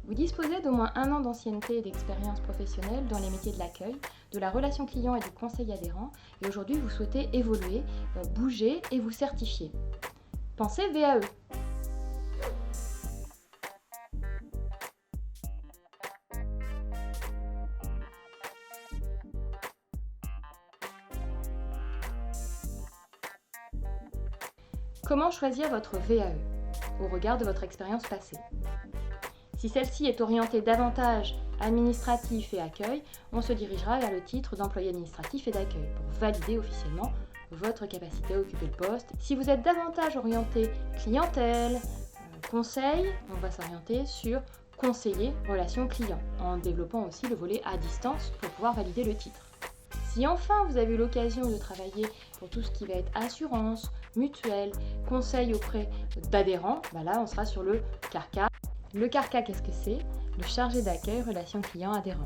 Vous disposez d'au moins 1 an d'ancienneté et d'expérience professionnelle dans les métiers de l'accueil, de la relation client et du conseil adhérent, et aujourd'hui vous souhaitez évoluer, bouger et vous certifier. Pensez VAE. Comment choisir votre VAE au regard de votre expérience passée? Si celle-ci est orientée davantage administratif et accueil, on se dirigera vers le titre d'employé administratif et d'accueil pour valider officiellement votre capacité à occuper le poste. Si vous êtes davantage orienté clientèle, conseil, on va s'orienter sur conseiller relation client en développant aussi le volet à distance pour pouvoir valider le titre. Si enfin vous avez eu l'occasion de travailler pour tout ce qui va être assurance, mutuelle, conseil auprès d'adhérents, là on sera sur le CARCA. Le CARCA, qu'est-ce que c'est? Le chargé d'accueil relation client adhérent.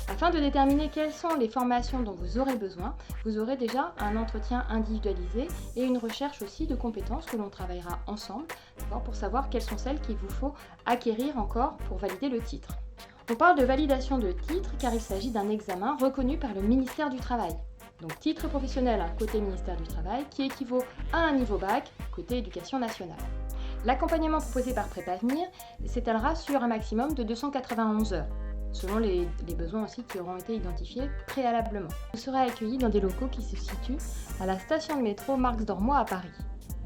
Afin de déterminer quelles sont les formations dont vous aurez besoin, vous aurez déjà un entretien individualisé et une recherche aussi de compétences que l'on travaillera ensemble pour savoir quelles sont celles qu'il vous faut acquérir encore pour valider le titre. On parle de validation de titre car il s'agit d'un examen reconnu par le ministère du Travail. Donc titre professionnel côté ministère du Travail qui équivaut à un niveau bac côté éducation nationale. L'accompagnement proposé par Prépavenir s'étalera sur un maximum de 291 heures, selon les besoins aussi qui auront été identifiés préalablement. Vous serez accueilli dans des locaux qui se situent à la station de métro Marx-Dormois à Paris.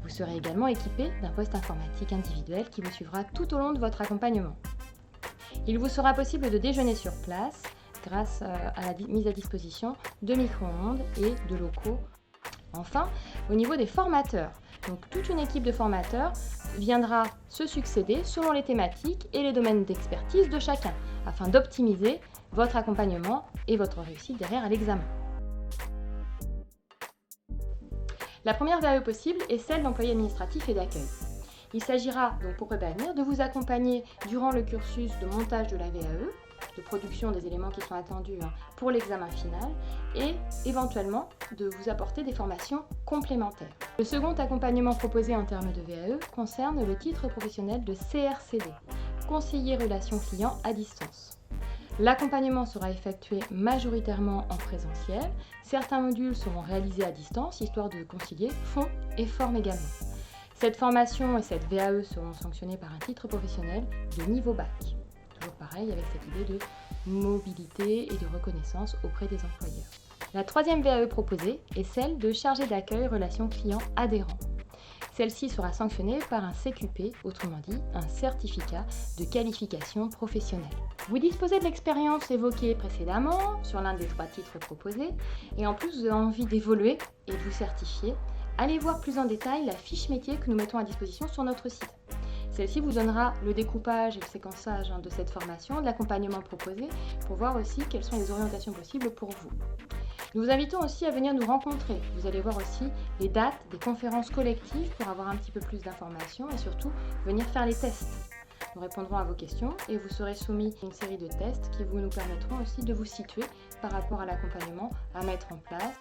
Vous serez également équipé d'un poste informatique individuel qui vous suivra tout au long de votre accompagnement. Il vous sera possible de déjeuner sur place grâce à la mise à disposition de micro-ondes et de locaux. Enfin, au niveau des formateurs, donc toute une équipe de formateurs viendra se succéder selon les thématiques et les domaines d'expertise de chacun, afin d'optimiser votre accompagnement et votre réussite derrière à l'examen. La première VAE possible est celle d'employé administratif et d'accueil. Il s'agira donc pour Prépavenir de vous accompagner durant le cursus de montage de la VAE, de production des éléments qui sont attendus pour l'examen final et éventuellement de vous apporter des formations complémentaires. Le second accompagnement proposé en termes de VAE concerne le titre professionnel de CRCD, conseiller relations clients à distance. L'accompagnement sera effectué majoritairement en présentiel. Certains modules seront réalisés à distance, histoire de concilier fond et forme également. Cette formation et cette VAE seront sanctionnées par un titre professionnel de niveau bac. Toujours pareil avec cette idée de mobilité et de reconnaissance auprès des employeurs. La troisième VAE proposée est celle de chargé d'accueil relation client adhérent. Celle-ci sera sanctionnée par un CQP, autrement dit un certificat de qualification professionnelle. Vous disposez de l'expérience évoquée précédemment sur l'un des 3 titres proposés et en plus vous avez envie d'évoluer et de vous certifier. Allez voir plus en détail la fiche métier que nous mettons à disposition sur notre site. Celle-ci vous donnera le découpage et le séquençage de cette formation, de l'accompagnement proposé, pour voir aussi quelles sont les orientations possibles pour vous. Nous vous invitons aussi à venir nous rencontrer. Vous allez voir aussi les dates des conférences collectives pour avoir un petit peu plus d'informations et surtout venir faire les tests. Nous répondrons à vos questions et vous serez soumis à une série de tests qui nous permettront aussi de vous situer par rapport à l'accompagnement à mettre en place.